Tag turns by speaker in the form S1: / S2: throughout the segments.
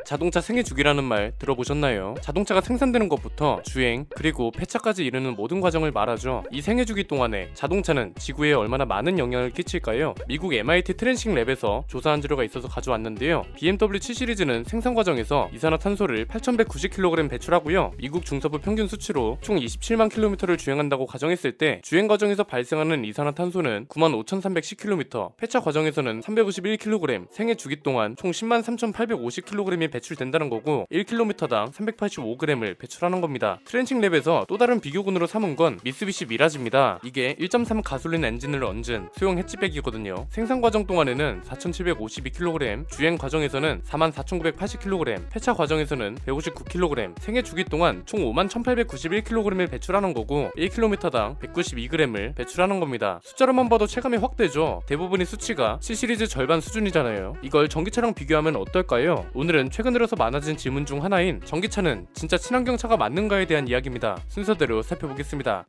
S1: 자동차 생애주기라는 말 들어보셨나요? 자동차가 생산되는 것부터 주행 그리고 폐차까지 이르는 모든 과정을 말하죠. 이 생애주기 동안에 자동차는 지구에 얼마나 많은 영향을 끼칠까요? 미국 MIT 트랜싱 랩에서 조사한 자료가 있어서 가져왔는데요. BMW 7 시리즈는 생산 과정에서 이산화탄소를 8,190kg 배출하고요. 미국 중서부 평균 수치로 총 27만 킬로미터를 주행한다고 가정했을 때 주행 과정에서 발생하는 이산화탄소는 93,310km, 폐차 과정에서는 351kg, 생애주기 동안 총 10만 3,850kg이 배출된다는 거고 1km당 385g을 배출하는 겁니다. 트랜싱 랩에서 또 다른 비교군으로 삼은 건 미쓰비시 미라지입니다. 이게 1.3 가솔린 엔진을 얹은 소형 해치백이거든요. 생산 과정 동안에는 4,752kg, 주행 과정에서는 44,980kg, 폐차 과정에서는 159kg, 생애 주기 동안 총 51,891kg을 배출하는 거고 1km당 192g을 배출하는 겁니다. 숫자로만 봐도 체감이 확 되죠. 대부분의 수치가 C 시리즈 절반 수준이잖아요. 이걸 전기차랑 비교하면 어떨까요? 오늘은 최근 들어서 많아진 질문 중 하나인 전기차는 진짜 친환경차가 맞는가에 대한 이야기입니다. 순서대로 살펴보겠습니다.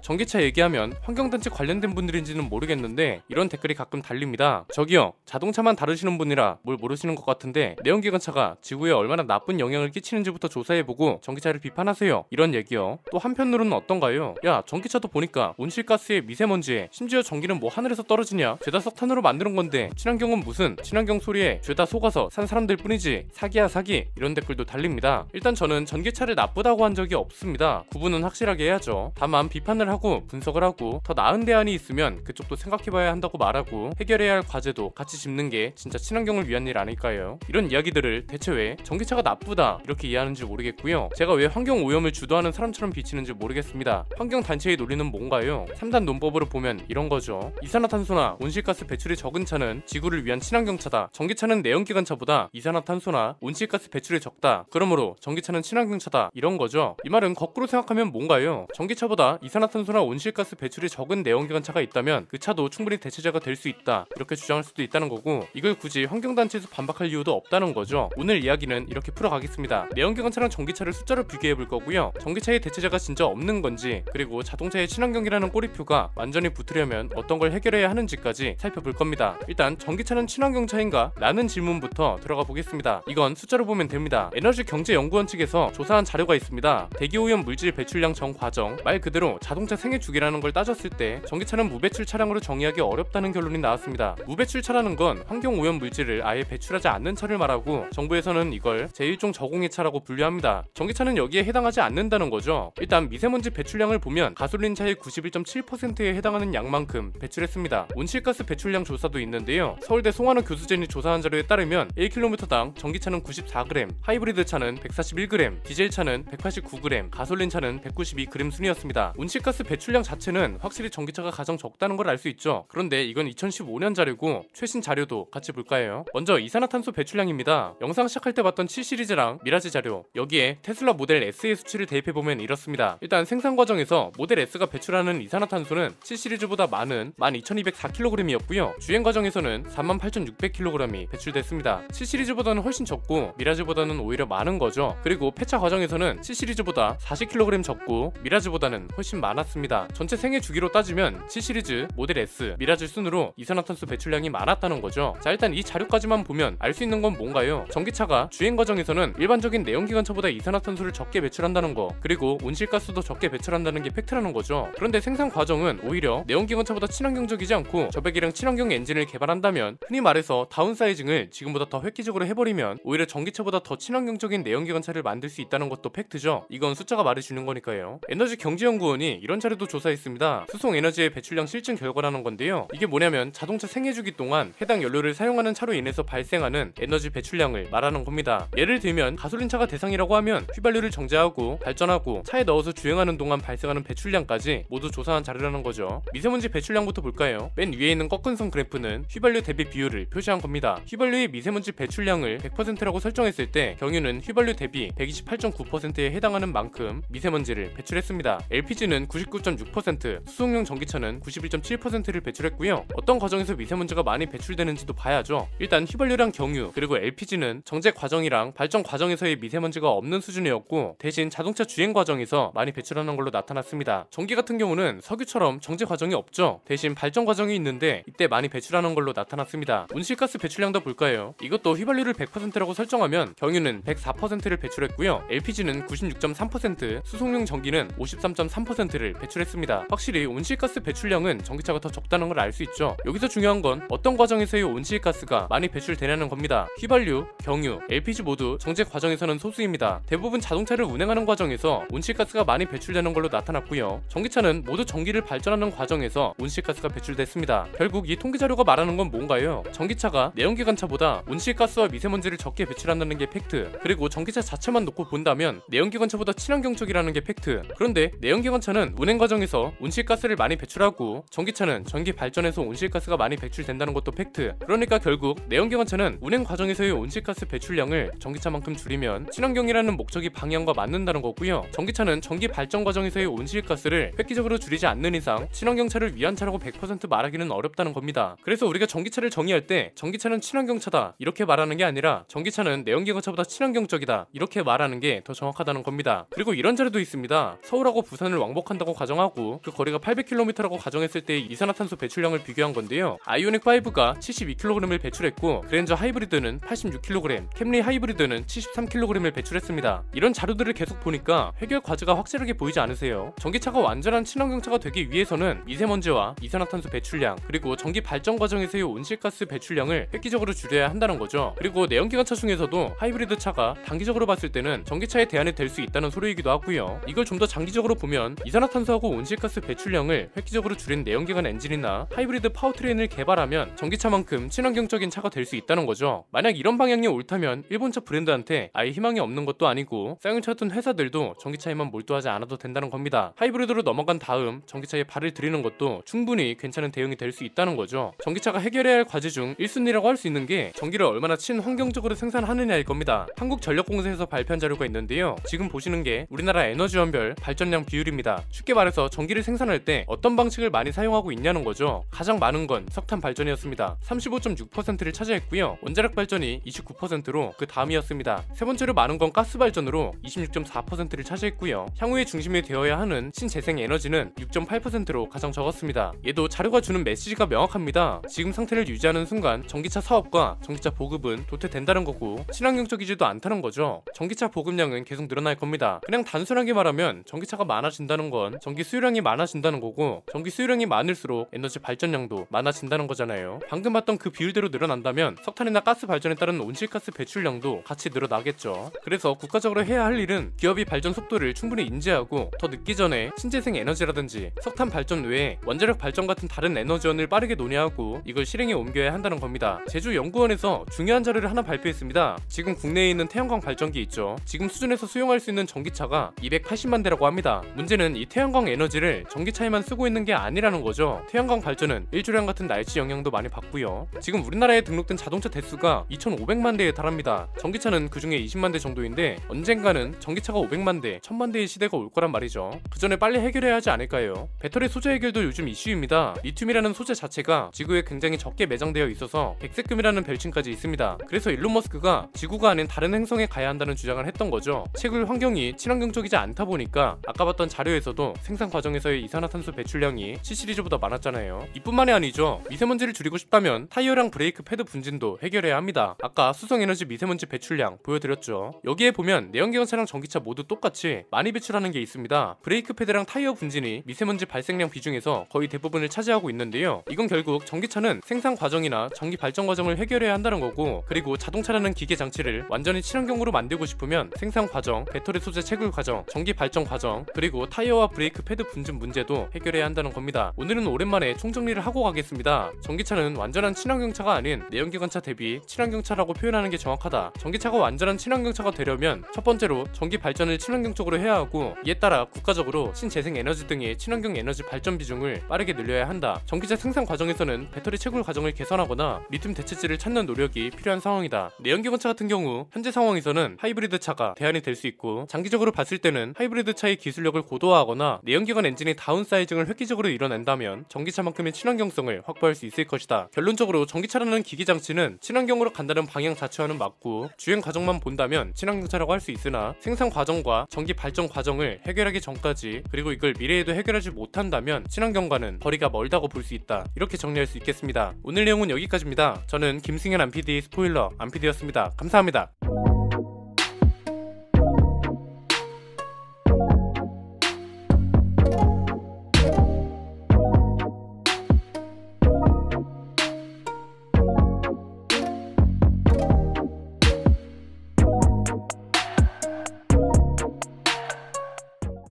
S1: 전기차 얘기하면 환경단체 관련된 분들인지는 모르겠는데 이런 댓글이 가끔 달립니다. 저기요, 자동차만 다루시는 분이라 뭘 모르시는 것 같은데 내연기관차가 지구에 얼마나 나쁜 영향을 끼치는지부터 조사해보고 전기차를 비판하세요. 이런 얘기요. 또 한편으로는 어떤가요? 야, 전기차도 보니까 온실가스에 미세먼지에 심지어 전기는 뭐 하늘에서 떨어지냐? 죄다 석탄으로 만드는 건데 친환경은 무슨? 친환경 소리에 죄다 속아서 산 사람들 뿐이지. 사기야 사기. 이런 댓글도 달립니다. 일단 저는 전기차를 나쁘다고 한 적이 없습니다. 구분은 확실하게 해야죠. 다만 비판을 하고 분석을 하고 더 나은 대안이 있으면 그쪽도 생각해봐야 한다고 말하고 해결해야 할 과제도 같이 짚는 게 진짜 친환경을 위한 일 아닐까요? 이런 이야기들을 대체 왜 전기차가 나쁘다 이렇게 이해하는지 모르겠고요. 제가 왜 환경오염을 주도하는 사람처럼 비치는지 모르겠습니다. 환경단체의 논리는 뭔가요? 3단 논법으로 보면 이런 거죠. 이산화탄소나 온실가스 배출이 적은 차는 지구를 위한 친환경차다. 전기차는 내연기관차보다 이산화탄소나 온실가스 배출이 적다. 그러므로 전기차는 친환경차다. 이런 거죠. 이 말은 거꾸로 생각하면 뭔가요? 전기차보다 이산화탄소나 온실가스 배출이 적은 내연기관차가 있다면 그 차도 충분히 대체제가 될 수 있다 이렇게 주장할 수도 있다는 거고 이걸 굳이 환경단체에서 반박할 이유도 없다는 거죠. 오늘 이야기는 이렇게 풀어가겠습니다. 내연기관차랑 전기차를 숫자로 비교해 볼 거고요. 전기차의 대체제가 진짜 없는 건지 그리고 자동차의 친환경이라는 꼬리표가 완전히 붙으려면 어떤 걸 해결해야 하는지까지 살펴볼 겁니다. 일단 전기차는 친환경차인가? 라는 질문부터 들어가 보겠습니다. 이건 숫자로 보면 됩니다. 에너지경제연구원 측에서 조사한 자료가 있습니다. 대기오염 물질 배출량 전 과정, 말 그대로 자동차 생애 주기라는 걸 따졌을 때 전기차는 무배출 차량으로 정의하기 어렵다는 결론이 나왔습니다. 무배출 차라는 건 환경 오염 물질을 아예 배출하지 않는 차를 말하고 정부에서는 이걸 제1종 저공해 차라고 분류합니다. 전기차는 여기에 해당하지 않는다는 거죠. 일단 미세먼지 배출량을 보면 가솔린차의 91.7%에 해당하는 양만큼 배출했습니다. 온실가스 배출량 조사도 있는데요. 서울대 송환호 교수진이 조사한 자료에 따르면 1km당 전기차는 94g, 하이브리드 차는 141g, 디젤 차는 189g, 가솔린 차는 192g 순이었습니다. 온실가스 배출량 자체는 확실히 전기차가 가장 적다는 걸 알 수 있죠. 그런데 이건 2015년 자료고 최신 자료도 같이 볼까요? 먼저 이산화탄소 배출량입니다. 영상 시작할 때 봤던 7 시리즈랑 미라지 자료, 여기에 테슬라 모델 S의 수치를 대입해보면 이렇습니다. 일단 생산 과정에서 모델 S가 배출하는 이산화탄소는 7 시리즈보다 많은 12,204kg이었고요. 주행 과정에서는 48,600kg이 배출됐습니다. 7 시리즈보다는 훨씬 적고 미라지보다는 오히려 많은 거죠. 그리고 폐차 과정에서는 7 시리즈보다 40kg 적고 미라지보다는 훨씬 많았습니다. 전체 생애 주기로 따지면 7 시리즈, 모델 S, 미라지 순으로 이산화탄소 배출량이 많았다는 거죠. 자, 일단 이 자료까지만 보면 알 수 있는 건 뭔가요? 전기차가 주행 과정에서는 일반적인 내연기관차보다 이산화탄소를 적게 배출한다는 거, 그리고 온실가스도 적게 배출한다는 게 팩트라는 거죠. 그런데 생산 과정은 오히려 내연기관차보다 친환경적이지 않고 저배기량 친환경 엔진을 개발한다면 흔히 말해서 다운사이징을 지금보다 더 획기적으로 해버리면 오히려 전기차보다 더 친환경적인 내연기관차를 만들 수 있다는 것도 팩트죠. 이건 숫자가 말해주는 거니까요. 에너지경제연구원이 이런 자료도 조사했습니다. 수송 에너지의 배출량 실증 결과라는 건데요. 이게 뭐냐면 자동차 생애주기 동안 해당 연료를 사용하는 차로 인해서 발생하는 에너지 배출량을 말하는 겁니다. 예를 들면 가솔린차가 대상이라고 하면 휘발유를 정제하고 발전하고 차에 넣어서 주행하는 동안 발생하는 배출량까지 모두 조사한 자료라는 거죠. 미세먼지 배출량부터 볼까요? 맨 위에 있는 꺾은 선 그래프는 휘발유 대비 비율을 표시한 겁니다. 휘발유의 미세먼지 배출량을 100%라고 설정했을 때 경유는 휘발유 대비 128.9%에 해당하는 만큼 미세먼지를 배출했습니다. LPG는 99.6%, 수소용 전기차는 91.7%를 배출했고요. 어떤 과정에서 미세먼지가 많이 배출되는지도 봐야죠. 일단 휘발유랑 경유 그리고 LPG는 정제 과정이랑 발전 과정에서의 미세먼지가 없는 수준이었고, 대신 자동차 주행 과정에서 많이 배출하는 걸로 나타났습니다. 전기 같은 경우는 석유처럼 정제 과정이 없죠. 대신 발전 과정이 있는데 이때 많이 배출하는 걸로 나타났습니다. 온실가스 배출량도 볼까요? 이것도 휘발유를 100%라고 설정하면 경유는 104%를 배출했고요. LPG는 96.3%, 수송용 전기는 53.3%를 배출했습니다. 확실히 온실가스 배출량은 전기차가 더 적다는 걸 알 수 있죠. 여기서 중요한 건 어떤 과정에서의 온실가스가 많이 배출되냐는 겁니다. 휘발유, 경유, LPG 모두 정제 과정에서는 소수입니다. 대부분 자동차를 운행하는 과정에서 온실가스가 많이 배출되는 걸로 나타났고요. 전기차는 모두 전기를 발전하는 과정에서 온실가스가 배출됐습니다. 결국 이 통계 자료가 말하는 건 뭔가요? 전기차가 내연기관차보다 온실가스와 미세먼지를 적게 배출한다는 게 팩트, 그리고 전기차 자체만 놓고 본다면 내연기관차보다 친환경 쪽이라는 게 팩트. 그런데 내연기관차는 운행 과정에서 온실가스를 많이 배출하고 전기차는 전기 발전에서 온실가스가 많이 배출된다는 것도 팩트. 그러니까 결국 내연기관차는 운행 과정에서의 온실가스 배출량을 전기차만큼 줄이면 친환경이라는 목적이 방향과 맞는다는 거고요. 전기차는 전기 발전 과정에서의 온실가스를 획기적으로 줄이지 않는 이상 친환경차를 위한 차라고 100% 말하기는 어렵다는 겁니다. 그래서 우리가 전기차를 정의할 때 전기차는 친환경차다 이렇게 말하는 게 아니라 전기차는 내연기관차보다 친환경적이다 이렇게 말하는 게 더 정확하다는 겁니다. 그리고 이런 자료도 있습니다. 서울하고 부산을 왕복한다고 가정하고 그 거리가 800km라고 가정했을 때의 이산화탄소 배출량을 비교한 건데요. 아이오닉5가 72kg을 배출했고 그랜저 하이브리드는 86kg, 캠리 하이브리드는 73kg을 배출했습니다. 이런 자료들을 계속 보니까 해결 과제가 확실하게 보이지 않으세요? 전기차가 완전한 친환경차가 되기 위해서는 미세먼지와 이산화탄소 배출량 그리고 전기 발전 과정에서의 온실가스 배출량을 획기적으로 줄여야 한다는 거죠. 그리고 내연기관차 중에서도 하이브리드 차가 단기적으로 봤을 때는 전기차의 대안이 될 수 있다는 소리이기도 하고요. 이걸 좀 더 장기적으로 보면 이산화탄소하고 온실가스 배출량을 획기적으로 줄인 내연기관 엔진이나 하이브리드 파워트레인을 개발하면 전기차만큼 친환경적인 차가 될 수 있다는 거죠. 만약 이런 방향이 옳다면 일본차 브랜드한테 아예 희망이 없는 것도 아니고 쌍용차 같은 회사들도 전기차에만 몰두하지 않아도 된다는 겁니다. 하이브리드로 넘어간 다음 전기차에 발을 들이는 것도 충분히 괜찮은 대응이 될 수 있다는 거죠. 전기차가 해결해야 할 과제 중 1순위라고 할 수 있는 게 전기를 얼마나 친환경적으로 생산하느냐일 겁니다. 한국전력공사에서 발표한 자료가 있는데요. 지금 보시는 게 우리나라 에너지원별 발전량 비율입니다. 쉽게 말해서 전기를 생산할 때 어떤 방식을 많이 사용하고 있냐는 거죠. 가장 많은 건 석탄 발전이었습니다. 35.6%를 차지했고요. 원자력 발전이 29%로 그 다음이었습니다. 세 번째로 많은 건 가스 발전으로 26.4%를 차지했고요. 향후의 중심이 되어야 하는 신재생 에너지는 6.8%로 가장 적었습니다. 얘도 자료가 주는 메시지가 명확합니다. 지금 상태를 유지하는 순간 전기차 사업과 전기차 보급은 도태된다는 거고 친환경적이지도 않다는 거죠. 전기차 보급량은 계속 늘어날 겁니다. 그냥 단순하게 말하면 전기차가 많아진다는 건 전기 수요량이 많아진다는 거고 전기 수요량이 많을수록 에너지 발전량도 많아진다는 거잖아요. 방금 봤던 그 비율대로 늘어난다면 석탄이나 가스 발전에 따른 온실가스 배출량도 같이 늘어나겠죠. 그래서 국가적으로 해야 할 일은 기업이 발전 속도를 충분히 인지하고 더 늦기 전에 신재생 에너지라든지 석탄 발전 외에 원자력 발전 같은 다른 에너지원을 빠르게 논의하고 이걸 실행에 옮겨야 한다는 겁니다. 제주연구원에서 중요한 자료를 하나 발표했습니다. 지금 국내에 있는 태양광 발전기 있죠. 지금 수준에서 수용할 수 있는 전기차가 280만 대라고 합니다. 문제는 이 태양광 에너지를 전기차에만 쓰고 있는 게 아니라는 거죠. 태양광 발전은 일조량 같은 날씨 영향도 많이 받고요. 지금 우리나라에 등록된 자동차 대수가 2,500만 대에 달합니다. 전기차는 그 중에 20만 대 정도인데 언젠가는 전기차가 500만 대, 1000만 대의 시대가 올 거란 말이죠. 그 전에 빨리 해결해야 하지 않을까요? 배터리 소재 해결도 요즘 이슈입니다. 리튬이라는 소재 자체가 지구에 굉장히 적게 매장되어 있어서 백색금이라는 별칭까지 있습니다. 그래서 일론 머스크가 지구가 아닌 다른 행성에 가야 한다는 주장을 했던 거죠. 채굴 환경이 친환경적이지 않다 보니까 아까 봤던 자료에서도 생산 과정에서의 이산화탄소 배출량이 C 시리즈보다 많았잖아요. 이뿐만이 아니죠. 미세먼지를 줄이고 싶다면 타이어랑 브레이크 패드 분진도 해결해야 합니다. 아까 수성에너지 미세먼지 배출량 보여드렸죠. 여기에 보면 내연기관차랑 전기차 모두 똑같이 많이 배출하는 게 있습니다. 브레이크 패드랑 타이어 분진이 미세먼지 발생량 비중에서 거의 대부분을 차지하고 있는데요. 이건 결국 전기차는 생산 과정이나 전기 발전 과정을 해결해야 한다는 거고, 그리고 자동차라는 기계 장치를 완전히 친환경으로 만들고 싶으면 생산 과정, 배터리 소재 채굴 과정, 전기 발전 과정, 그리고 타이어와 브레이크 패드 분진 문제도 해결해야 한다는 겁니다. 오늘은 오랜만에 총정리를 하고 가겠습니다. 전기차는 완전한 친환경차가 아닌 내연기관차 대비 친환경차라고 표현하는 게 정확하다. 전기차가 완전한 친환경차가 되려면 첫 번째로 전기 발전을 친환경적으로 해야 하고, 이에 따라 국가적으로 신재생 에너지 등의 친환경 에너지 발전 비중을 빠르게 늘려야 한다. 전기차 생산 과정에서는 배터리 채굴 과정을 개선하거나 리튬 대체제를 찾는 노력이 필요한 상황이다. 내연기관차 같은 경우 현재 상황에서는 하이브리드 차가 대안이 될 수 있고, 장기적으로 봤을 때는 하이브리드 차의 기술력을 고도화하거나 기능과 내연기관 엔진의 다운사이징을 획기적으로 이뤄낸다면 전기차만큼의 친환경성을 확보할 수 있을 것이다. 결론적으로 전기차라는 기기장치는 친환경으로 간다는 방향 자체와는 맞고, 주행 과정만 본다면 친환경차라고 할 수 있으나 생산 과정과 전기 발전 과정을 해결하기 전까지, 그리고 이걸 미래에도 해결하지 못한다면 친환경과는 거리가 멀다고 볼 수 있다. 이렇게 정리할 수 있겠습니다. 오늘 내용은 여기까지입니다. 저는 김승현 안PD 스포일러 안PD였습니다. 감사합니다.